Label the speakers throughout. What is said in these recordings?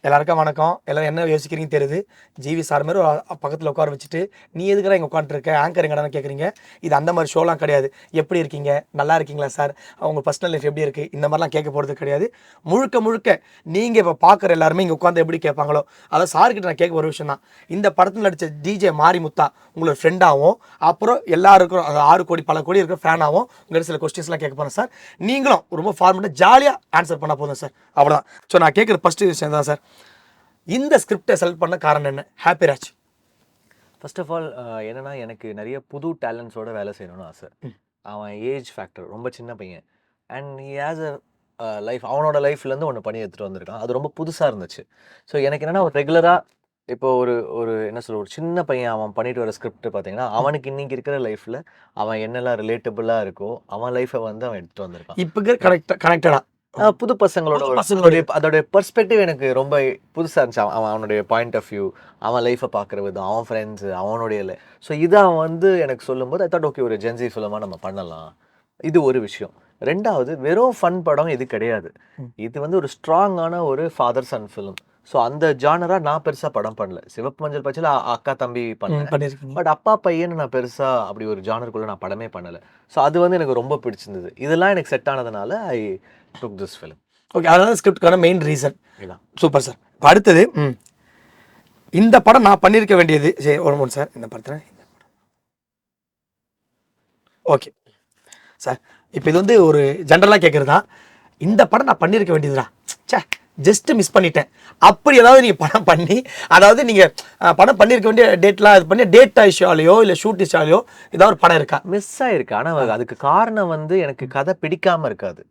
Speaker 1: எல்லாருக்கும் வணக்கம். எல்லாரும் என்ன யோசிக்கிறீங்கன்னு தெரியுது. ஜிவி சார் மாரி ஒரு பக்கத்தில் உட்கார வச்சுட்டு, "நீ எதுக்குடா இங்கே உட்காந்துருக்க? ஆங்கர் எங்கடான்னு கேட்குறீங்க." இது அந்த மாதிரி ஷோலாம் கிடையாது. "எப்படி இருக்கீங்க? நல்லா இருக்கீங்களா சார்? உங்கள் பர்சனல் லைஃப் எப்படி இருக்குது?" இந்த மாதிரிலாம் கேட்க போகிறது கிடையாது. முழுக்க முழுக்க நீங்கள் இப்போ பார்க்குற எல்லாருமே இங்கே உட்காந்து எப்படி கேட்பாங்களோ, அதாவது சார்கிட்ட நான் கேட்க ஒரு விஷயம் தான். இந்த படத்தில் நடித்த டிஜே மாரிமுத்தா உங்களோட ஃப்ரெண்டாகவும், அப்புறம் எல்லாருக்கும் 6 கோடி பல கோடி இருக்கிற ஃபேனாகவும் உங்கள்கிட்ட சில கொஸ்டின்ஸ்லாம் கேட்க போகிறேன் சார். நீங்களும் ரொம்ப ஃபார்மெட்டாக ஜாலியாக ஆன்சர் பண்ணால் போதும் சார். அவ்வளோதான். ஸோ நான் கேட்குற ஃபஸ்ட்டு விஷயம் தான் சார். இந்த ஸ்கிரிப்டை செலக்ட் பண்ண காரணம் என்ன? ஹாப்பிராஜ்.
Speaker 2: ஃபர்ஸ்ட் ஆஃப் ஆல் என்னன்னா எனக்கு நிறைய புது டேலண்ட்ஸோட வேலை செய்யணும்னு ஆசை. அவன் ஏஜ் ஃபேக்டர் ரொம்ப சின்ன பையன். And he has a life அவனோட லைஃப்லேருந்து ஒன்று பண்ணி எடுத்துகிட்டு வந்திருக்கான். அது ரொம்ப புதுசாக இருந்துச்சு. ஸோ எனக்கு என்னென்னா ஒரு ரெகுலராக இப்போ ஒரு ஒரு என்ன சொல்ல ஒரு சின்ன பையன் அவன் பண்ணிட்டு வர ஸ்கிரிப்ட் பார்த்தீங்கன்னா அவனுக்கு இன்னைக்கு இருக்கிற லைஃப்பில் அவன் என்னெல்லாம் ரிலேட்டபுளாக இருக்கோ அவன் லைஃப்பை வந்து அவன் எடுத்துகிட்டு வந்திருக்கான்.
Speaker 1: இப்போ கனெக்டடா
Speaker 2: புது பசங்களோட அதோடைய பெர்ஸ்பெக்டிவ் எனக்கு ரொம்ப புதுசாக இருந்துச்சு. அவனுடைய பாயிண்ட் ஆஃப் வியூ, அவன் லைஃப்பை பார்க்குற விதம், அவன் ஃப்ரெண்ட்ஸு, அவனுடைய ஸோ இதை அவன் வந்து எனக்கு சொல்லும்போது ஐ தாட் ஓகே ஒரு ஜென்சி ஃபிலிமாக நம்ம பண்ணலாம். இது ஒரு விஷயம். ரெண்டாவது வெறும் ஃபன் படம் இது கிடையாது. இது வந்து ஒரு ஸ்ட்ராங்கான ஒரு ஃபாதர் சன் ஃபிலிம். ஸோ அந்த ஜானராக நான் பெருசாக படம் பண்ணல. சிவப்பு மஞ்சள் பச்சையில் அக்கா தம்பி பண்ணேன். பட் அப்பா பையன் நான் பெருசாக அப்படி ஒரு ஜானருக்குள்ளே நான் படமே பண்ணலை. ஸோ அது வந்து எனக்கு ரொம்ப பிடிச்சிருந்தது. இதெல்லாம் எனக்கு செட் ஆனதுனால ஐ took this film.
Speaker 1: ஓகே, அதான் ஸ்கிரிப்டுக்கான மெயின் ரீசன். Super sir. இப்போ அடுத்தது இந்த படம் நான் பண்ணியிருக்க வேண்டியது சரி ஒரு மூணு சார். இந்த படத்தில் ஓகே சார். இப்போ இது வந்து ஒரு ஜென்ரலாக கேட்குறது தான். இந்த படம் நான் பண்ணியிருக்க வேண்டியதுடா, சே ஜஸ்ட் மிஸ் பண்ணிட்டேன் அப்படி ஏதாவது நீங்கள் படம் பண்ணி, அதாவது நீங்கள் படம் பண்ணியிருக்க வேண்டிய டேட்லாம் இது பண்ணி டேட் இஷ்யூலையோ இல்லை ஷூட் இஷ்யூலையோ ஏதாவது ஒரு படம் இருக்கா?
Speaker 2: மிஸ் ஆயிருக்கு. ஆனால் அதுக்கு காரணம் வந்து எனக்கு கதை பிடிக்காமல் இருக்காது.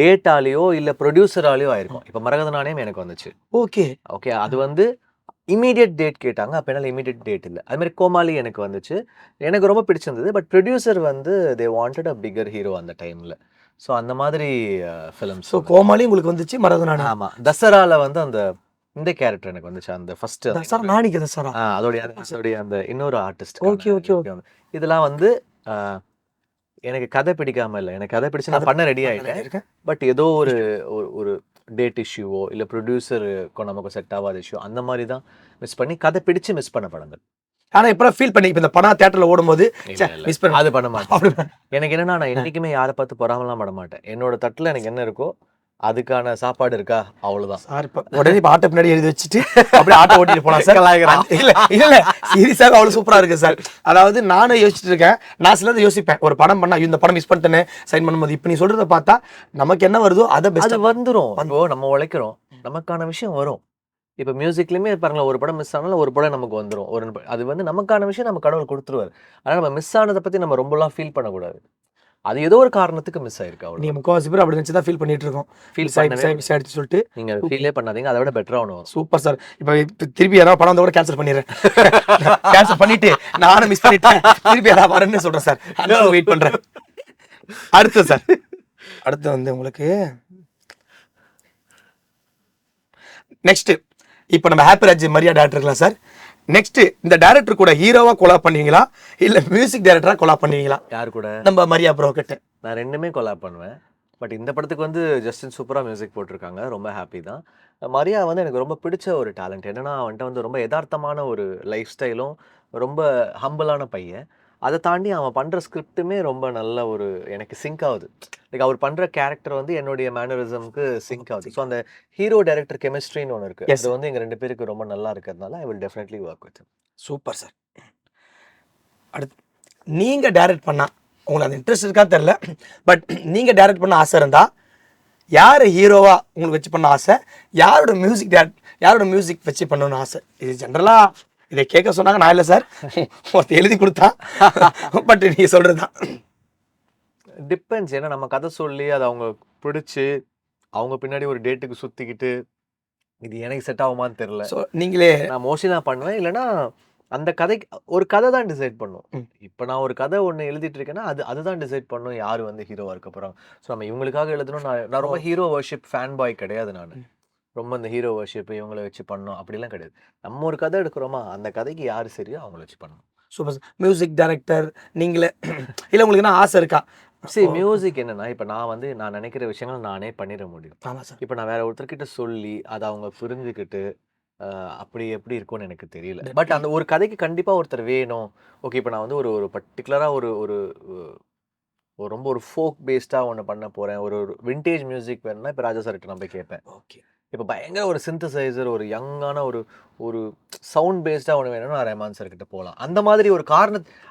Speaker 2: டேட்டாலேயோ இல்லை ப்ரொடியூசராலேயோ ஆயிருக்கும். இப்போ மரகத நாணயம் எனக்கு வந்துச்சு.
Speaker 1: ஓகே
Speaker 2: ஓகே, அது வந்து இமீடியட் டேட் கேட்டாங்க. அப்போ என்னால் இமீடியட் டேட் இல்லை. அதுமாதிரி கோமாளி எனக்கு வந்துச்சு. எனக்கு ரொம்ப பிடிச்சிருந்தது. பட் ப்ரொடியூசர் வந்து they wanted a bigger hero அந்த டைமில். ஸோ அந்த மாதிரி ஃபிலிம்ஸ்.
Speaker 1: ஸோ கோமாளி உங்களுக்கு வந்துச்சு, மரகத நாணயம்.
Speaker 2: ஆமாம், தசராவில் வந்து அந்த இந்த கேரக்டர் எனக்கு வந்துச்சு. அந்த ஃபர்ஸ்ட்
Speaker 1: தசரா நாணிக்கு தசரா
Speaker 2: அதோடைய அந்த இன்னொரு ஆர்டிஸ்ட்.
Speaker 1: Okay okay okay.
Speaker 2: இதெல்லாம் வந்து எனக்கு கதை பிடிக்காம இல்லை. எனக்கு கதை பிடிச்சி நான் பண்ண ரெடி ஆகிட்டேன். பட் ஏதோ ஒரு ஒரு டேட் இஷ்யூவோ இல்லை ப்ரொடியூசருக்கு நமக்கு செட் ஆகாத இஷ்யூ அந்த மாதிரி தான் மிஸ் பண்ணி கதை பிடிச்சு மிஸ் பண்ண படங்கள்.
Speaker 1: ஆனால் எப்போ ஃபீல் பண்ணி இப்போ இந்த படம் தேட்டரில் ஓடும்போது மிஸ் பண்ண
Speaker 2: அது பண்ண மாட்டேன். எனக்கு என்னன்னா நான் என்றைக்குமே யாரை பார்த்து பொறாமலாம் பட மாட்டேன். என்னோட தட்டில் எனக்கு என்ன இருக்கோ அதுக்கான சாப்பாடு இருக்கா அவ்வளவுதான்
Speaker 1: சார். இப்போ உடனே இப்போ ஆட்டோ பின்னாடி எழுதி வச்சுட்டு அப்படியே ஆட்டோ ஓட்டிட்டு போலாம் சார். இல்லை இல்லை சீரியஸாக அவ்வளோ சூப்பராக இருக்குது சார். அதாவது நானும் யோசிச்சுட்டு இருக்கேன். நான் சிலது யோசிப்பேன், ஒரு படம் பண்ணா இந்த படம் மிஸ் பண்ணிட்டேனே சைன் பண்ணும்போது. இப்போ நீ சொல்றத பார்த்தா நமக்கு என்ன வருதோ அதை பெஸ்ட்
Speaker 2: வந்துடும். இப்போ நம்ம உழைக்கிறோம், நமக்கான விஷயம் வரும். இப்போ மியூசிக்லையுமே பாருங்களேன், ஒரு படம் மிஸ் ஆனாலும் ஒரு படம் நமக்கு வந்துடும். அது வந்து நமக்கான விஷயம் நம்ம கடவுள் கொடுத்துருவாரு. ஆனால் நம்ம மிஸ் ஆனதை பற்றி நம்ம ரொம்பலாம் ஃபீல் பண்ணக்கூடாது. அது ஏதோ ஒரு காரணத்துக்கு மிஸ் ஆயிருக்கு.
Speaker 1: நீ முக்கால்வாசி பேர் அப்படி நினச்சி தான் ஃபீல் பண்ணிட்டு இருக்கோம். மிஸ் ஆயிடுச்சு சொல்லிட்டு
Speaker 2: நீங்க ஃபீலே பண்ணாதீங்க. அதை விட பெட்டரா ஒன்று.
Speaker 1: Super sir. இப்போ திருப்பி யாராவது படம் வந்தால் கூட கேன்சல் பண்ணிடுறேன். கேன்சல் பண்ணிட்டு நானும் மிஸ் பண்ணிட்டேன், திருப்பி யாராவது வரேன்னு சொல்றேன் சார். அதனால வெயிட் பண்றேன். அடுத்து சார், அடுத்து வந்து உங்களுக்கு நெக்ஸ்ட் இப்போ நம்ம ஹாப்பிராஜ் மரியா டேரக்டர் இருக்கலாம் சார். நெக்ஸ்ட் இந்த டைரக்டர் கூட ஹீரோவா கொலாப் பண்ணுவீங்களா இல்ல மியூசிக் டைரக்டரா கொலாப் பண்ணுவீங்களா?
Speaker 2: யார் கூட?
Speaker 1: நம்ம மரியா ப்ரோ கிட்ட.
Speaker 2: நான் ரெண்டுமே கொலாப் பண்ணுவேன். பட் இந்த படத்துக்கு வந்து ஜஸ்டின் சூப்பராக மியூசிக் போட்டிருக்காங்க. ரொம்ப ஹாப்பி தான். மரியா வந்து எனக்கு ரொம்ப பிடிச்ச ஒரு டேலண்ட் என்னன்னா, அவன்கிட்ட வந்து ரொம்ப யதார்த்தமான ஒரு லைஃப் ஸ்டைலும், ரொம்ப ஹம்பிளான பையன். அதை தாண்டி அவன் பண்ணுற ஸ்கிரிப்டுமே ரொம்ப நல்ல ஒரு எனக்கு சிங்க் ஆகுது. லைக் அவர் பண்ணுற கேரக்டர் வந்து என்னுடைய மேனரிசம்க்கு சிங்க் ஆகுது. ஸோ அந்த ஹீரோ டைரக்டர் கெமிஸ்ட்ரின்னு ஒன்று இருக்குது. அது வந்து எங்கள் 2 பேருக்கு ரொம்ப நல்லா இருக்கிறதுனால I will definitely work with him.
Speaker 1: Super sir. அடுத்து நீங்கள் டைரக்ட் பண்ணால் உங்களுக்கு அந்த இன்ட்ரெஸ்ட் இருக்கான்னு தெரில, பட் நீங்கள் டைரக்ட் பண்ண ஆசை இருந்தால் யார் ஹீரோவா உங்களுக்கு வச்சு பண்ண ஆசை, யாரோட மியூசிக் வச்சு பண்ணணும்னு ஆசை? இது ஜென்ரலாக இதை கேட்க சொன்னாங்க, நான் இல்லை சார், ஒருத்தர் எழுதி கொடுத்தா. பட் நீங்கள் சொல்கிறது தான்
Speaker 2: டிபெண்ட்ஸ். ஏன்னா நம்ம கதை சொல்லி அதை அவங்க பிடிச்சி அவங்க பின்னாடி ஒரு டேட்டுக்கு சுற்றிக்கிட்டு இது எனக்கு செட் ஆகுமான்னு தெரில.
Speaker 1: ஸோ நீங்களே
Speaker 2: நான் மோஸ்ட்லி நான் பண்ணுவேன். இல்லைன்னா அந்த கதைக்கு ஒரு கதை தான் டிசைட் பண்ணும். இப்போ நான் ஒரு கதை ஒன்று எழுதிட்டு இருக்கேன்னா அதுதான் டிசைட் பண்ணும் யார் வந்து ஹீரோவாக இருக்க போகிறாங்க. ஸோ நம்ம இவங்களுக்காக எழுதணும். நான் ரொம்ப ஹீரோ வர்ஷிப் ஃபேன் பாய் கிடையாது. நான் ரொம்ப இந்த ஹீரோ வர்ஷிப் இவங்களை வச்சு பண்ணணும் அப்படிலாம் கிடையாது. நம்ம ஒரு கதை எடுக்கிறோமா அந்த கதைக்கு யார் சரியோ அவங்கள வச்சு பண்ணணும்.
Speaker 1: Super sir. மியூசிக் டைரக்டர் நீங்களே இல்லை உங்களுக்கு என்ன ஆசை இருக்கா?
Speaker 2: மியூசிக் என்னன்னா, இப்ப நான் நினைக்கிற விஷயங்கள் நானே பண்ணிட முடியும்.
Speaker 1: ஆமாம் சார்.
Speaker 2: இப்ப நான் வேற ஒருத்தர்கிட்ட சொல்லி, அத அவங்க புரிஞ்சுகிட்டு, அப்படி எப்படி இருக்கும்னு எனக்கு தெரியல. பட் அந்த ஒரு கதைக்கு கண்டிப்பா ஒருத்தர் வேணும். ஓகே, இப்ப நான் வந்து ஒரு ஒரு பர்ட்டிகுலரா ஒரு ஒரு ஒரு ரொம்ப ஒரு ஃபோக் பேஸ்டா ஒண்ணு பண்ண போறேன். ஒரு ஒரு வின்டேஜ் மியூசிக் வேணும்னா, இப்ப ராஜா சார்கிட்ட நான் போய் கேட்பேன்.
Speaker 1: ஓகே.
Speaker 2: இப்ப பயங்கர ஒரு சிந்தசைசர், ஒரு யங்கான ஒரு ஒரு சவுண்ட் பேஸ்டா ஒண்ணு வேணும்னா, நான் ரஹ்மான் சார் கிட்ட போலாம். அந்த மாதிரி ஒரு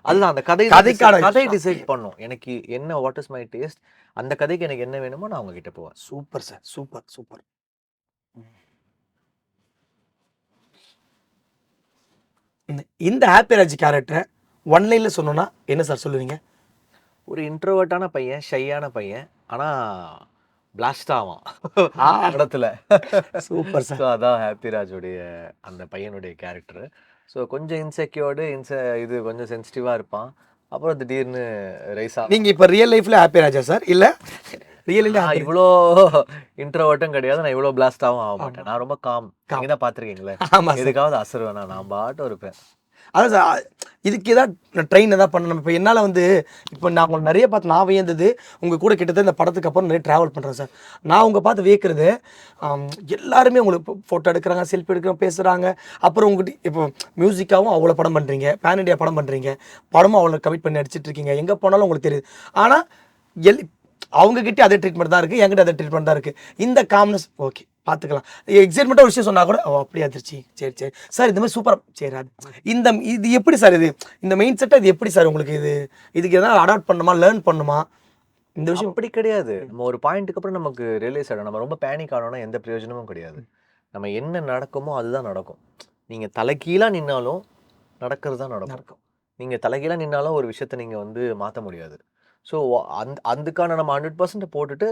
Speaker 2: அதுதான் அந்த
Speaker 1: கதைக்கான
Speaker 2: கதை டிசைட் பண்ணும். எனக்கு என்ன வாட் இஸ் மை டேஸ்ட், அந்த கதைக்கு எனக்கு என்ன வேணுமோ நான் அவங்க கிட்ட போவேன்.
Speaker 1: Super sir. Super, super. இந்த ஹாப்பி ராஜ் கேரக்டரை ஒன் லைன்ல சொன்னோம்னா என்ன சார் சொல்லுவீங்க?
Speaker 2: ஒரு இன்ட்ரோவர்ட்டான பையன், ஷையான பையன். ஆனா பிளாஸ்ட் ஆவான் படத்துல.
Speaker 1: Super sir.
Speaker 2: ஸோ அதான் ஹாப்பிராஜோடைய அந்த பையனுடைய கேரக்டர். ஸோ கொஞ்சம் இன்செக்யூர்டு, இது கொஞ்சம் சென்சிட்டிவா இருப்பான். அப்புறம் திடீர்னு ரைஸ் ஆகும்.
Speaker 1: நீங்க இப்ப ரியல் லைஃப்ல ஹாப்பி ராஜா சார் இல்ல ரியல்
Speaker 2: நான் இவ்வளோ இன்ட்ரோவர்ட்டும் கிடையாது, நான் இவ்வளோ பிளாஸ்டாவும் ஆக மாட்டேன். நான் ரொம்ப காம். நீங்க தான் பாத்திருக்கீங்களே,
Speaker 1: ஆமா சார்.
Speaker 2: எதுக்காவது அசருவேன், நான் பாட்டும் இருப்பேன்.
Speaker 1: அதான் சார், இதுக்கு ஏதாவது ட்ரெயின் எதாவது பண்ணணும். இப்போ என்னால் வந்து இப்போ நான் உங்களை நிறைய பார்த்து நான் வியந்தது, உங்கள் கூட கிட்டத்தட்ட இந்த படத்துக்கு அப்புறம் நிறைய ட்ராவல் பண்ணுறேன் சார். நான் உங்கள் பார்த்து வியக்கிறது, எல்லாருமே உங்களுக்கு ஃபோட்டோ எடுக்கிறாங்க, செல்ஃபி எடுக்கிறாங்க, பேசுகிறாங்க. அப்புறம் உங்கள்கிட்ட இப்போ மியூசிக்காகவும் அவ்வளோ படம் பண்ணுறீங்க, பேன் இண்டியா படம் பண்ணுறீங்க, படமும் அவ்வளோ கமிட் பண்ணி நடிச்சிட்டு இருக்கீங்க, எங்கே போனாலும் உங்களுக்கு தெரியுது. ஆனால் அவங்ககிட்ட அதே ட்ரீட்மெண்ட் தான் இருக்குது, என்கிட்ட அதே ட்ரீட்மெண்ட் தான் இருக்குது. இந்த காம்னஸ் ஓகே பார்த்துக்கலாம். எக்ஸைட்மெண்ட்டாக ஒரு விஷயம் சொன்னால் கூட ஓ அப்படியே அதிர்ச்சி, சரி சரி சார் இந்த மாதிரி சூப்பராக சரி. அது இது எப்படி சார் இந்த மெயின் செட்டை இது எப்படி சார் உங்களுக்கு இதுக்கு எதாவது அடாப்ட் பண்ணுமா, லேர்ன் பண்ணுமா? இந்த விஷயம்
Speaker 2: அப்படி கிடையாது. நம்ம ஒரு பாயிண்ட்டுக்கு அப்புறம் நமக்கு ரியலைஸ் ஆகிடும். நம்ம ரொம்ப பேனிக் ஆனோம்னா எந்த பிரயோஜனமும் கிடையாது. நம்ம என்ன நடக்குமோ அதுதான் நடக்கும். நீங்கள் தலைகீழாக நின்னாலும் நடக்கிறது தான் நடக்கும். நீங்கள் தலைகீழாக நின்னாலும் ஒரு விஷயத்தை நீங்கள் வந்து மாற்ற முடியாது. ஸோ அதுக்கான நம்ம 100% போட்டுட்டு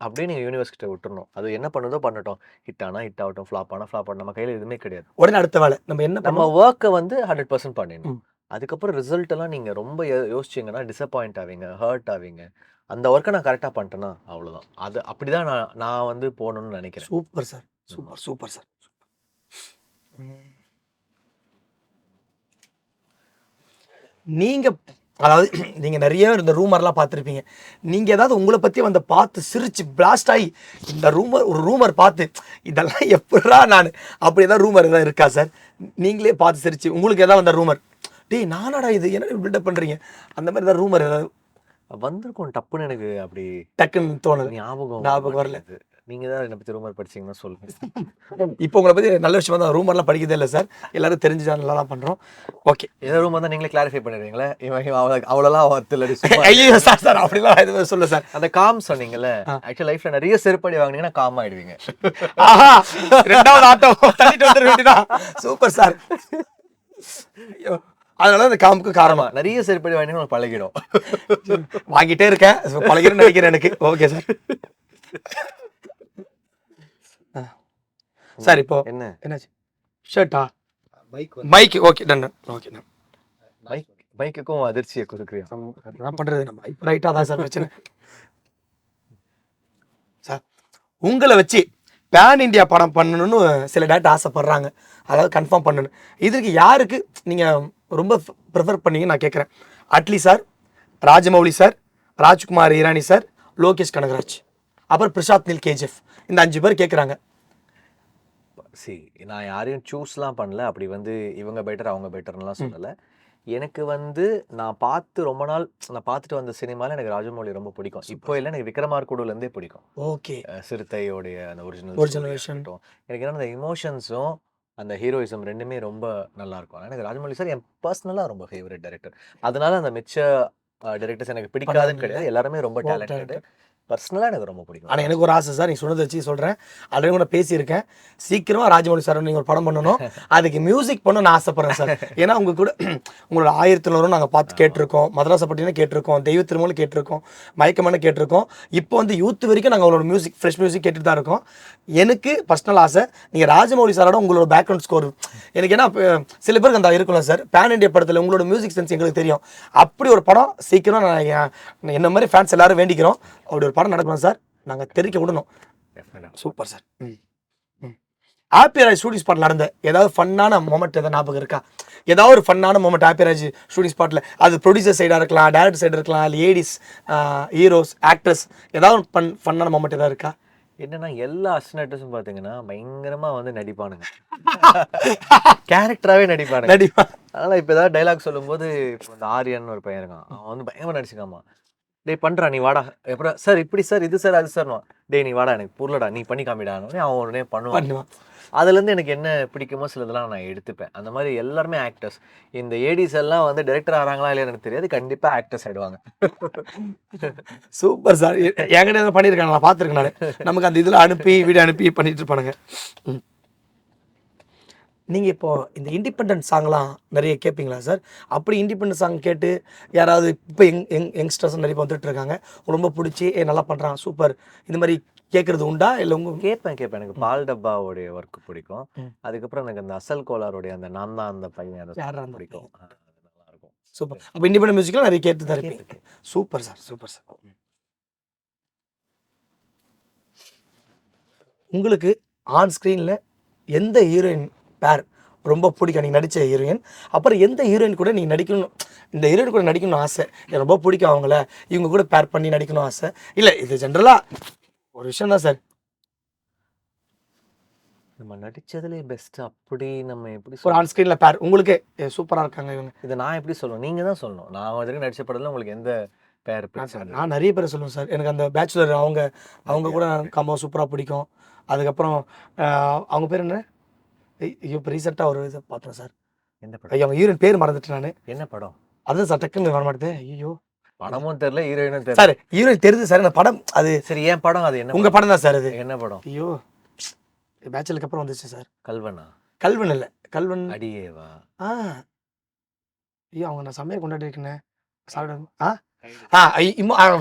Speaker 2: அப்படியே நீங்கள் யூனிவர்ஸ் கிட்ட விட்டுறணும். அது என்ன பண்ணுதோ பண்ணட்டும். ஹிட் ஆனால் ஹிட் ஆகட்டும், ஃப்ளாப் ஆனால் ஃப்ளாப் ஆகட்டும். நம்ம கையில் எதுவுமே கிடையாது.
Speaker 1: உடனே அடுத்த வேலை நம்ம
Speaker 2: ஒர்க்கை வந்து 100% பண்ணிடணும். அதுக்கப்புறம் ரிசல்ட் எல்லாம் நீங்கள் ரொம்ப யோசிச்சிங்கன்னா டிசப்பாயிண்ட் ஆவீங்க, ஹர்ட் ஆவீங்க. அந்த ஒர்க்கை நான் கரெக்டாக பண்ணிட்டேன்னா அவ்வளோதான். அது அப்படிதான் நான் வந்து போகணும்னு நினைக்கிறேன்.
Speaker 1: Super sir. Super super sir. நீங்கள் அதாவது நீங்கள் நிறைய இந்த ரூமர்லாம் பார்த்துருப்பீங்க. நீங்கள் ஏதாவது உங்களை பற்றி வந்து பார்த்து சிரிச்சு பிளாஸ்ட் ஆகி இந்த ஒரு ரூமர் பார்த்து இதெல்லாம் எப்படா நான் அப்படி ஏதாவது ரூமர் எதாவது இருக்கா சார்? நீங்களே பார்த்து சிரிச்சு உங்களுக்கு ஏதாவது வந்த ரூமர், டேய் நானாடா இது என்ன பில்டப் பண்ணுறீங்க, அந்த மாதிரி ஏதாவது ரூமர் ஏதாவது
Speaker 2: வந்திருக்கும்? டப்புன்னு எனக்கு அப்படி
Speaker 1: டக்குன்னு தோணுது,
Speaker 2: ஞாபகம் வரல. நீங்கள் தான் என்னை பற்றி ரூமர் படிச்சிங்கன்னா சொல்லுங்கள்.
Speaker 1: இப்போ உங்களை பற்றி நல்ல விஷயமா தான், ரூமர்லாம் படிக்கிறதே இல்லை சார், எல்லாரும் தெரிஞ்சுதான் நல்லா தான் பண்ணுறோம். ஓகே,
Speaker 2: ஏதோ ரூமர் தான் நீங்களே கிளாரிஃபை பண்ணிடுறீங்களே, அவ்வளோலாம் வரல.
Speaker 1: ஐயோ சார் சார் அப்படிலாம் எதுவும் சொல்ல சார்.
Speaker 2: அந்த காம் சொன்னீங்கல்ல, ஆக்சுவலி லைஃப்பில் நிறைய செருப்படி வாங்கினீங்கன்னா காம் ஆகிடுவீங்க.
Speaker 1: ஆஹா, ரெண்டாவது ஆட்டம் தள்ளிட்டு வந்துட வேண்டியதான். Super sir. ஐயோ, அதனால அந்த காமுக்கு காரணமா
Speaker 2: நிறைய செருப்படி வாங்கினீங்கன்னா பழகிடும்.
Speaker 1: வாங்கிட்டே இருக்கேன், பழகிறேன்னு நினைக்கிறேன் எனக்கு. Okay sir. சார் இப்போ என்னாச்சு? ஷர்ட்டா mic? Okay done. Okay done.
Speaker 2: மைக்குக்கும் அதிர்ச்சியை கொடுக்குறியா?
Speaker 1: என்ன பண்ணுறது, நம்ம இப்போ ரைட்டாக தான் சார் பிரச்சனை. சார் உங்களை வச்சு பேன் இண்டியா படம் பண்ணணும்னு சில டேரக்டர் ஆசைப்படுறாங்க, அதாவது கன்ஃபார்ம் பண்ணணும். இதுக்கு யாருக்கு நீங்கள் ரொம்ப ப்ரிஃபர் பண்ணீங்க நான் கேட்குறேன்? Atlee sir, Rajamouli sir, Rajkumar Hirani sir, Lokesh Kanagaraj, அப்புறம் பிரசாத் நீல் கேஜிஎஃப், இந்த 5 பேர் கேட்குறாங்க.
Speaker 2: நான் யாரையும் சூஸ்லாம் பண்ணல. அப்படி வந்து இவங்க பெட்டர் அவங்க பெட்டர்லாம் சொல்லலை. எனக்கு வந்து நான் பார்த்துட்டு வந்த சினிமாவில் எனக்கு ராஜமௌலி ரொம்ப பிடிக்கும். இப்போ இல்லை, எனக்கு விக்ரமார்குடுலேருந்தே பிடிக்கும்.
Speaker 1: ஓகே,
Speaker 2: சிறுத்தையோடைய அந்த ஒரிஜினல் எனக்கு என்ன அந்த இமோஷன்ஸும் அந்த ஹீரோயிசம் ரெண்டுமே ரொம்ப நல்லா இருக்கும். எனக்கு ராஜமௌலி சார் என் பர்சனலாக ரொம்ப ஃபேவரட் டைரக்டர். அதனால அந்த மிச்ச டைரக்டர்ஸ் எனக்கு பிடிக்காதுன்னு கிடையாது, எல்லாருமே ரொம்ப டேலண்டட். பர்சனலாக எனக்கு ரொம்ப பிடிக்கும்.
Speaker 1: ஆனால் எனக்கு ஒரு ஆசை சார், நீ சொன்னதை வச்சு சொல்கிறேன், ஆல்ரெடி கூட பேசியிருக்கேன். சீக்கிரமாக ராஜமௌலி சார் நீங்கள் ஒரு படம் பண்ணணும், அதுக்கு மியூசிக் பண்ணணும்னு நான் ஆசைப்பட்றேன் சார். ஏன்னா உங்கள் கூட உங்களோட 1000 நாங்கள் பார்த்து கேட்டிருக்கோம், மதராசப்பட்டினம் கேட்டிருக்கோம், தெய்வ திருமூலம் கேட்டிருக்கோம், மயக்கமான கேட்டிருக்கோம். இப்போ வந்து யூத் வரைக்கும் நாங்கள் உங்களோட மியூசிக் ஃப்ரெஷ் மியூசிக் கேட்டுட்டு தான் இருக்கோம். எனக்கு பர்சனல் ஆசை நீங்கள் ராஜமௌலி சாரோட உங்களோட பேக்ரவுண்ட் ஸ்கோர் எனக்கு ஏன்னா சில பேருக்கு அந்த இருக்குல்ல சார், பேன் இண்டியா படத்தில் உங்களோட மியூசிக் சென்ஸ் எங்களுக்கு தெரியும். அப்படி ஒரு படம் சீக்கிரம் நான் என்ன மாதிரி ஃபேன்ஸ் எல்லாரும் வேண்டிக்கிறோம், அப்படி ஒரு படம் நடக்கணும் சார், நாங்கள் தெரிவிக்க விடணும். Super sir. Happy Raj shooting spot நடந்த ஏதாவது ஃபன்னான மொமெண்ட் எதாவது ஞாபகம் இருக்கா? ஏதாவது ஒரு ஃபன்னான மொமெண்ட் ஹாப்பி ராஜ் ஷூட்டிங் ஸ்பாட்டில், அது ப்ரொடியூசர் சைடாக இருக்கலாம், டேரக்டர் சைடு இருக்கலாம், லேடிஸ் ஹீரோஸ் ஆக்ட்ரஸ், ஏதாவது ஒரு ஃபன்னான மொமெண்ட் ஏதாவது இருக்கா?
Speaker 2: என்னன்னா எல்லா அசிஸ்டன்ட்ஸும் பார்த்தீங்கன்னா பயங்கரமா வந்து நடிப்பானுங்க. கேரக்டராகவே நடிப்பானுங்க.
Speaker 1: நடிப்பா.
Speaker 2: அதனால இப்போ ஏதாவது டைலாக் சொல்லும்போது, இப்போ இந்த ஆரியன் ஒரு பையன் இருக்கான், அவன் வந்து பயங்கரமா நடிச்சுக்காமா, டேய் பண்றா நீ வாடா, எப்படா சார் இப்படி சார் இது சார் அது சார், டேய் நீ வாடா எனக்கு புரியலடா நீ பண்ணி காமிடானே அவன் உடனே பண்ணுவான்.
Speaker 1: பண்ணுவான்.
Speaker 2: அதுலேருந்து எனக்கு என்ன பிடிக்குமோ சிலதெல்லாம் நான் எடுத்துப்பேன். அந்த மாதிரி எல்லாருமே ஆக்டர்ஸ். இந்த ஏடிஸ் எல்லாம் வந்து டைரக்டர் ஆகிறாங்களா இல்லையா எனக்கு தெரியாது, கண்டிப்பா ஆக்டர்ஸ் ஆயிடுவாங்க.
Speaker 1: Super sir. என்கிட்ட பண்ணியிருக்காங்க, நான் பார்த்துருக்கேன். நான் நமக்கு அந்த இதில் அனுப்பி வீடியோ அனுப்பி பண்ணிட்டு இருப்பானுங்க. நீங்கள் இப்போ இந்த இண்டிபெண்டன்ட் சாங்லாம் நிறைய கேட்பீங்களா சார்? அப்படி இண்டிபெண்டன்ட் சாங் கேட்டு யாராவது இப்போ யங்ஸ்டர்ஸ் நிறைய வந்துட்டு இருக்காங்க, ரொம்ப பிடிச்சி நல்லா பண்ணுறான் சூப்பர், இந்த மாதிரி கேட்குறது உண்டா? இல்லை உங்கள்
Speaker 2: கேட்பேன். எனக்கு பால் டப்பாவுடைய ஒர்க் பிடிக்கும். அதுக்கப்புறம் எனக்கு அந்த அசல் கோலாருடைய அந்த நான் தான் அந்த பையன் அதை
Speaker 1: யாரா அந்த
Speaker 2: பிடிக்கும்.
Speaker 1: பையன்?
Speaker 2: அது நல்லா இருக்கும்.
Speaker 1: சூப்பர். அப்போ இண்டிபெண்டன்ட் மியூசிக்லாம் நிறைய கேட்டு தான் இருப்பீங்க.
Speaker 2: கேட்டிருக்கேன்.
Speaker 1: Super sir, super sir. உங்களுக்கு ஆன் ஸ்க்ரீனில் எந்த ஹீரோயின் பேர் ரொம்ப பிடிக்கும், நீங்கள் நடித்த ஹீரோயின்? அப்புறம் எந்த ஹீரோயின் கூட நீங்கள் நடிக்கணும், இந்த ஹீரோயின் கூட நடிக்கணும்னு ஆசை, எனக்கு ரொம்ப பிடிக்கும் அவங்கள, இவங்க கூட பேர் பண்ணி நடிக்கணும் ஆசை? இல்லை இது ஜென்ரலாக ஒரு விஷயம் தான் சார்.
Speaker 2: நம்ம நடிச்சதுலே பெஸ்ட் அப்படி நம்ம எப்படி
Speaker 1: ஒரு ஆன் ஸ்க்ரீனில் பேர் உங்களுக்கு சூப்பராக இருக்காங்க இவங்க.
Speaker 2: இதை நான் எப்படி சொல்லணும்? நீங்க தான் சொல்லணும். நான் வரைக்கும் நடிச்ச படத்துல உங்களுக்கு எந்த பேர் பிடிச்சது?
Speaker 1: நான் நிறைய பேர் சொல்லுவேன் சார். எனக்கு அந்த பேச்சுலர் அவங்க கூட காம்போ சூப்பராக பிடிக்கும். அதுக்கப்புறம் அவங்க பேர் என்ன? ஐயோ இப்போ ரீசெண்டாக ஒரு இதை பார்த்தேன் சார்.
Speaker 2: எந்த படம்?
Speaker 1: ஐயோ அவங்க ஹீரோயின் பேர் மறந்துட்டேன் நான்.
Speaker 2: என்ன படம்?
Speaker 1: அதுதான் சார் டக்குன்னு வர மாட்டேது. ஐயோ
Speaker 2: படமும் தெரியல, ஹீரோயினும் தெரியல.
Speaker 1: சார் ஹீரோயின் தெரியுது சார், அந்த படம் அது
Speaker 2: சரி, ஏன் படம்? அது என்ன
Speaker 1: உங்கள் படம் தான் சார் அது.
Speaker 2: என்ன படம்?
Speaker 1: ஐயோ பேச்சுலருக்கு அப்புறம் வந்துச்சு சார்.
Speaker 2: கல்வனா?
Speaker 1: கல்வன் இல்லை, கல்வன்
Speaker 2: அடியேவா?
Speaker 1: ஆ ஐயோ அவங்க நான் செம்மையாக கொண்டாடி இருக்கேன் சாப்பிட.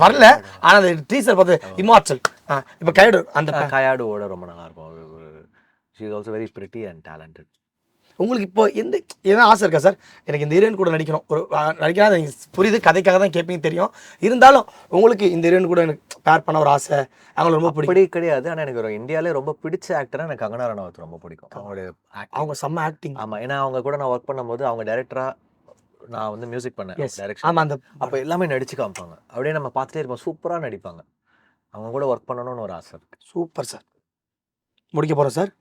Speaker 1: வரல, ஆனால் அந்த டீசர் பார்த்து இம்மார்ச்சல். இப்போ கைடு அந்த
Speaker 2: கயாடு ஓட ரொம்ப நல்லா இருக்கும். She is also very pretty and talented.
Speaker 1: உங்களுக்கு இப்போ எதனா ஆசை இருக்கா சார்? எனக்கு இந்த ஹீரோயின் கூட நடிக்கணும், ஒரு நடிக்காத புரியுது, கதைக்காக தான் கேட்பீங்க தெரியும், இருந்தாலும் உங்களுக்கு இந்த ஹீரோயின் கூட எனக்கு பேர் பண்ண ஒரு ஆசை, அவங்களுக்கு ரொம்ப பிடிக்கும்?
Speaker 2: அப்படி கிடையாது. ஆனால் எனக்கு ஒரு இந்தியாவிலே ரொம்ப பிடிச்ச ஆக்டராக எனக்கு கங்கனா ரனாவத் ரொம்ப பிடிக்கும். அவங்களுடைய
Speaker 1: அவங்க செம்ம ஆக்டிங்.
Speaker 2: ஆமாம், ஏன்னா அவங்க கூட நான் ஒர்க் பண்ணும்போது அவங்க டைரக்டராக நான் வந்து மியூசிக் பண்ணேன் டைரக்ஷன்.
Speaker 1: ஆமாம், அந்த
Speaker 2: அப்போ எல்லாமே நடிச்சு காமிப்பாங்க, அப்படியே நம்ம பார்த்துட்டே இருப்போம், சூப்பராக நடிப்பாங்க. அவங்க கூட ஒர்க் பண்ணணும்னு ஒரு ஆசை இருக்கு.
Speaker 1: Super sir. முடிக்க போகிறோம் சார்.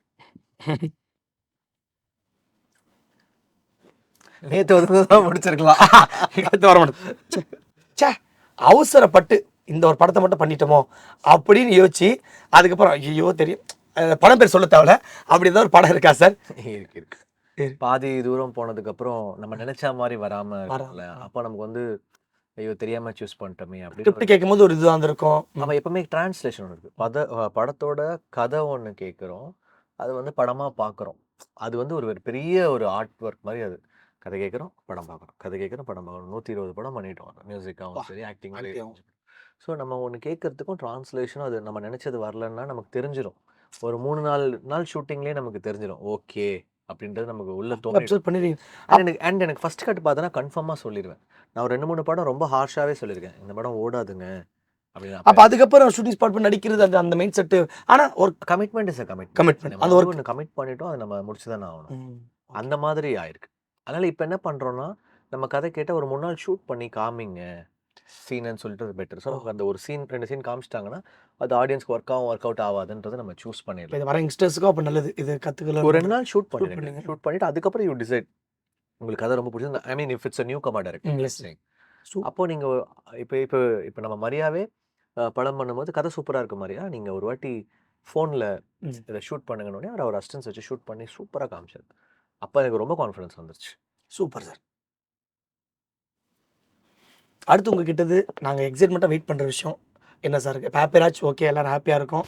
Speaker 2: நேற்று வந்து தான் முடிச்சிருக்கலாம்,
Speaker 1: அடுத்து வர மாட்டேன். சே அவசரப்பட்டு இந்த ஒரு படத்தை மட்டும் பண்ணிட்டோமோ அப்படின்னு யோசிச்சு அதுக்கப்புறம் ஐயோ தெரியும் படம் பேர் சொல்ல தேவையில்ல, அப்படி ஏதாவது ஒரு படம் இருக்கா சார்?
Speaker 2: இருக்கு. பாதி தூரம் போனதுக்கப்புறம் நம்ம நினைச்ச மாதிரி வராம இருக்குல்ல, அப்போ நமக்கு வந்து ஐயோ தெரியாம சூஸ் பண்ணிட்டோமே அப்படின்னு
Speaker 1: கேட்கும்போது ஒரு இதுதான் இருக்கும்.
Speaker 2: நம்ம எப்பவுமே டிரான்ஸ்லேஷன் இருக்கு. படத்தோட கதை ஒன்று கேட்குறோம், அது வந்து படமா பார்க்குறோம். அது வந்து ஒரு பெரிய ஒரு ஆர்ட் ஒர்க் மாதிரி. அது கதை கேட்குறோம், படம் பார்க்குறோம், கதை கேட்குறோம், படம் பார்க்குறோம். 120 படம் பண்ணிட்டோம், மியூசிக்காகவும் சரி ஆக்டிங்காகவும். ஸோ நம்ம ஒன்று கேட்கறதுக்கும் டிரான்ஸ்லேஷனும் அது நம்ம நினைச்சது வரலன்னா நமக்கு தெரிஞ்சிடும். ஒரு 3-4 நாள் ஷூட்டிங்லேயே நமக்கு தெரிஞ்சிடும் ஓகே அப்படின்றது நமக்கு உள்ள தோணும். எனக்கு ஃபர்ஸ்ட் கட் பார்த்தோன்னா கன்ஃபார்மாக சொல்லிடுவேன். நான் ஒரு 2-3 படம் ரொம்ப ஹார்ஷாகவே சொல்லியிருக்கேன், இந்த படம் ஓடாதுங்க அப்படின்னு.
Speaker 1: அப்போ அதுக்கப்புறம் ஷூட்டிங் ஸ்பாட் பண்ணி நடிக்கிறது அந்த மெயின் செட்டு. ஆனால் ஒரு
Speaker 2: கமிட்மெண்ட் இஸ்
Speaker 1: கமிட்மெண்ட்
Speaker 2: அந்த ஒரு ஒன்று கமிட் பண்ணிட்டோம், அதை நம்ம முடிச்சு தானே ஆகணும். அந்த மாதிரி ஆயிருக்கு. அதனால இப்போ என்ன பண்ணுறோன்னா, நம்ம கதை கேட்டால் ஒரு 3 நாள் ஷூட் பண்ணி காமிங்க சீன்னு சொல்லிட்டு அது பெட்டர். ஸோ அந்த ஒரு சீன் 2 சீன் காமிச்சிட்டாங்கன்னா அது ஆடியன்ஸ்க்கு ஒர்க் அவுட் ஆகாதுன்றதை நம்ம சூஸ் பண்ணிடலாம்.
Speaker 1: இது வர யங்ஸ்டர்ஸ்க்கும் அப்போ நல்லது, இது கற்றுக்கலாம்.
Speaker 2: ஒரு 2 நாள் ஷூட் பண்ணிட்டு அதுக்கப்புறம் யூ டிசைட் உங்களுக்கு கதை ரொம்ப பிடிச்சது. I mean if it's a newcomer director, அப்போ நீங்கள் இப்போ நம்ம மரியாவே படம் பண்ணும்போது கதை சூப்பராக இருக்கு மரியா, நீங்கள் ஒரு வாட்டி ஃபோனில் இதை ஷூட் பண்ணுங்கன்னே அவர் அசிஸ்டன்ஸ் வச்சு ஷூட் பண்ணி சூப்பராக காமிச்சார். அப்போ எனக்கு ரொம்ப கான்ஃபிடன்ஸ் வந்துருச்சு.
Speaker 1: Super sir. அடுத்து உங்ககிட்டது நாங்கள் எக்ஸைட்மெண்ட்டாக வெயிட் பண்ணுற விஷயம் என்ன சார்? ஹாப்பி ராஜ் ஓகே, எல்லோரும் ஹாப்பியாக இருக்கும்.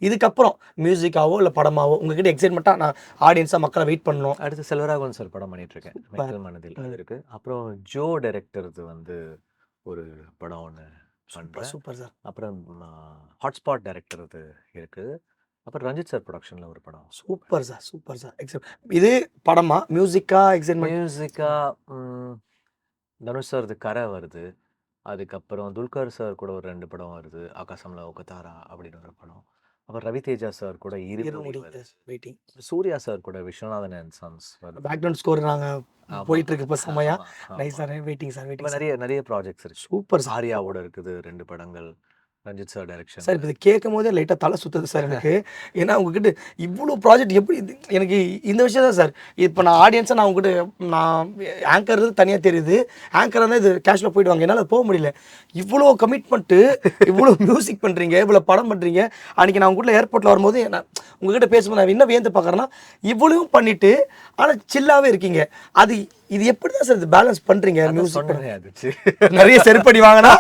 Speaker 1: இதுக்கப்புறம் மியூசிக்காவோ இல்லை படமாவோ உங்ககிட்ட எக்ஸைட்மெண்ட்டாக நான் ஆடியன்ஸாக மக்களை வெயிட் பண்ணணும்.
Speaker 2: அடுத்து செல்வராகவன் சார் படம் பண்ணிகிட்ருக்கேன், மெக்கல் மனதில் அது இருக்குது. அப்புறம் ஜோ டைரக்டர்து வந்து ஒரு படம் ஒன்று பண்ணுறேன்.
Speaker 1: Super sir.
Speaker 2: அப்புறம் ஹாட்ஸ்பாட் டைரக்டர்து இருக்குது. அப்புறம் ரஞ்சித் சார் ப்ரொடக்ஷனில் ஒரு படம்.
Speaker 1: Super sir, super sir. இது படமா மியூசிக்கா எக்ஸைட்மெண்ட்?
Speaker 2: மியூசிக்கா தனுஷ் சார்து கரை வருது. அதுக்கப்புறம் துல்கர் சார் கூட ஒரு 2 படம் வருது, ஆகாசம்ல ஒகத்தாரா அப்படின்னு ஒரு படம். அப்புறம் ரவி தேஜா சார் கூட இருமுடி
Speaker 1: வெயிட்டிங்.
Speaker 2: சூர்யா சார் கூட Viswanathan and sons
Speaker 1: background score நாங்க போயிட்டு இருக்கு இப்போ செம்மையா. Nice sir, waiting sir, waiting.
Speaker 2: நிறைய ப்ராஜெக்ட்ஸ் இருக்கு.
Speaker 1: Super sir.
Speaker 2: ஆர்யாவோட இருக்குது 2 படங்கள், ரஞ்சித் சார் டைரக்ஷன்.
Speaker 1: சார் இப்போ இது கேட்கும் போதே லைட்டாக தலை சுற்றுது சார் எனக்கு. ஏன்னா உங்ககிட்ட இவ்வளோ ப்ராஜெக்ட் எப்படி எனக்கு இந்த விஷயம் தான் சார். இப்போ நான் ஆடியன்ஸாக நான் உங்ககிட்ட நான் ஆங்கர் தனியாக தெரியுது, ஆங்கராக தான் இது கேஷில் போயிடுவாங்க, என்னால் போக முடியல. இவ்வளோ கமிட்மெண்ட்டு, இவ்வளோ மியூசிக் பண்ணுறீங்க, இவ்வளோ படம் பண்ணுறீங்க. அன்றைக்கி நான் உங்ககிட்ட ஏர்போர்ட்டில் வரும்போது நான் உங்ககிட்ட பேசும்போது நான் என்ன வியந்து பார்க்குறேன்னா இவ்வளவும் பண்ணிவிட்டு ஆனால் சில்லாகவே இருக்கீங்க. இது எப்படி தான் சார் இது பேலன்ஸ் பண்ணுறீங்க? மியூசிக் நிறைய செருப்படி வாங்கினா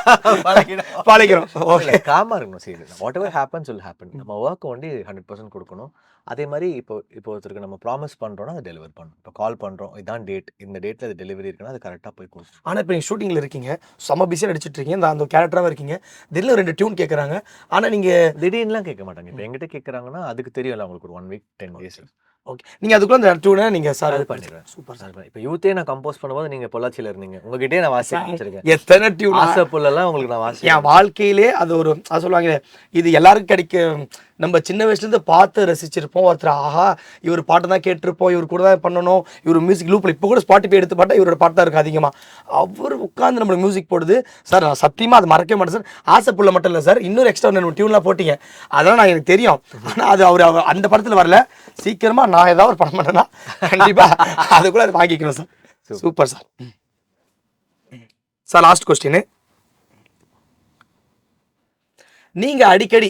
Speaker 1: பழகிறோம். ஓகே,
Speaker 2: காமா இருக்கணும். சரி, what ever happens will happen. நம்ம ஒர்க் ஒண்டி 100% கொடுக்கணும். அதே மாதிரி இப்போ ஒருத்தருக்கு நம்ம ப்ராமிஸ் பண்ணுறோன்னா அதை டெலிவர் பண்ணணும். இப்போ கால் பண்ணுறோம், இதான் டேட், இந்த டேட்டில் அது டெலிவரி இருக்குன்னா அது கரெக்டாக போய் கொடுக்கும்.
Speaker 1: ஆனால் இப்போ நீங்கள் ஷூட்டிங்கில் இருக்கீங்க, செம்ம பிஸியாக நடிச்சிட்டு இருக்கீங்க, அந்த கேரக்டராக இருக்கீங்க, திடீர்னு 2 டியூன் கேட்குறாங்க. ஆனால் நீங்கள்
Speaker 2: திடீர்னுலாம் கேட்க மாட்டாங்க. இப்போ எங்கிட்ட கேட்குறாங்கன்னா அதுக்கு தெரியும்ல அவங்களுக்கு ஒரு 1 வீக் 10 டேஸ்.
Speaker 1: ஓகே, நீங்கள் அதுக்குள்ளே அந்த டியூனை நீங்கள் சார்
Speaker 2: அது பண்ணிடுவேன்.
Speaker 1: Super sir.
Speaker 2: இப்போ யூத்தே நான் கம்போஸ் பண்ணும்போது நீங்கள் பொள்ளாச்சியில் இருந்தீங்க, உங்ககிட்டே நான் வாசிச்சிருக்கேன்.
Speaker 1: எத்தனை டியூன்
Speaker 2: ஆசை புல்லெல்லாம் உங்களுக்கு நான் வாசி
Speaker 1: என் வாழ்க்கையிலே அது ஒரு அது சொல்லுவாங்க, இது எல்லாருக்கும் கிடைக்கும். நம்ம சின்ன வயசுலேருந்து பார்த்து ரசிச்சிருப்போம். ஒருத்தர் ஆஹா இவர் பாட்டு தான் கேட்டிருப்போம், இவர் கூட தான் பண்ணணும், இவர் மியூசிக் லூப்பில் இப்போ கூட ஸ்பாட்டிஃபை எடுத்து பார்த்தா இவரோட பாட்டு தான் இருக்குது அதிகமாக. அவர் உட்காந்து நம்மளுக்கு மியூசிக் போடுது சார். நான் சத்தியமாக அது மறக்க மாட்டேன் சார். ஆசை புள்ள மட்டும் இல்லை சார், இன்னொரு எக்ஸ்ட்ரா நம்ம டியூன்லாம் போட்டிங்க, அதெல்லாம் நான் எனக்கு தெரியும். ஆனால் அது அவர் அந்த படத்தில் வரல. சீக்கிரமாக நான் ஏதாவது ஒரு படம் பண்ணேன்னா கண்டிப்பாக அதுக்குள்ளே அது வாங்கிக்கணும் sir. Super sir. Sir last question, நீங்கள் அடிக்கடி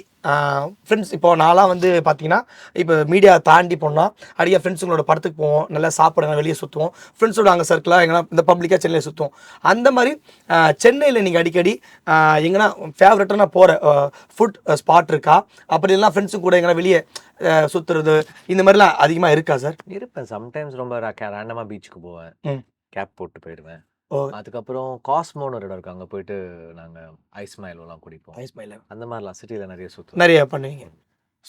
Speaker 1: ஃப்ரெண்ட்ஸ், இப்போ நான்லாம் வந்து பார்த்தீங்கன்னா இப்போ மீடியா தாண்டி போனால் அடிக்கடி ஃப்ரெண்ட்ஸுங்களோட படத்துக்கு போவோம், நல்லா சாப்பிட வெளியே சுற்றுவோம், ஃப்ரெண்ட்ஸோட அங்கே சர்க்கிளாக எங்கன்னா இந்த பப்ளிக்காக சென்னையில் சுற்றுவோம். அந்த மாதிரி சென்னையில் நீங்கள் அடிக்கடி எங்கன்னா ஃபேவரட்டாக போகிற ஃபுட் ஸ்பாட் இருக்கா? அப்படி இல்லைனா ஃப்ரெண்ட்ஸுங்க கூட எங்கன்னா வெளியே சுற்றுறது இந்த மாதிரிலாம் அதிகமாக இருக்கா சார்?
Speaker 2: இருப்பேன். சம்டைம்ஸ் ரொம்ப ரேண்டமாக பீச்சுக்கு போவேன், கேப் போட்டு போயிடுவேன்.
Speaker 1: ஓ,
Speaker 2: அதுக்கப்புறம் காஸ்மோன்னு ஒரு இடம் இருக்கு, அங்கே போயிட்டு நாங்கள் ஐஸ் மைலெலாம் குடிப்போம்.
Speaker 1: ஐஸ் மைல்
Speaker 2: அந்த மாதிரிலாம் சிட்டியில் நிறைய சுற்றுவோம்,
Speaker 1: நிறைய பண்ணுவீங்க.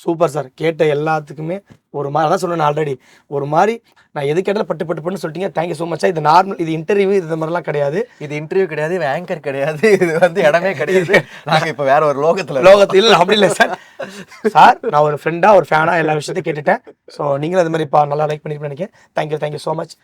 Speaker 1: Super sir. கேட்ட எல்லாத்துக்குமே ஒரு மாதிரி தான் சொன்னேன் ஆல்ரெடி, ஒரு மாதிரி நான் எது கேட்டாலும் பட்டு பட்டுன்னு சொல்லிட்டீங்க. Thank you so much. இது நார்மல், இது இன்டர்வியூ இந்த மாதிரிலாம் கிடையாது.
Speaker 2: இது இன்டர்வியூ கிடையாது, இது ஆங்கர் கிடையாது, இது வந்து இடமே கிடையாது. நாங்கள் இப்போ வேற ஒரு
Speaker 1: லோகத்தில் அப்படி இல்லை சார். சார் நான் ஒரு ஃப்ரெண்டாக ஒரு ஃபேனாக எல்லா விஷயத்தையும் கேட்டுட்டேன். ஸோ நீங்களும் அது மாதிரி இப்போ நல்லா லைக் பண்ணிருப்பேன்னு நினைக்கிறேன். Thank you so much.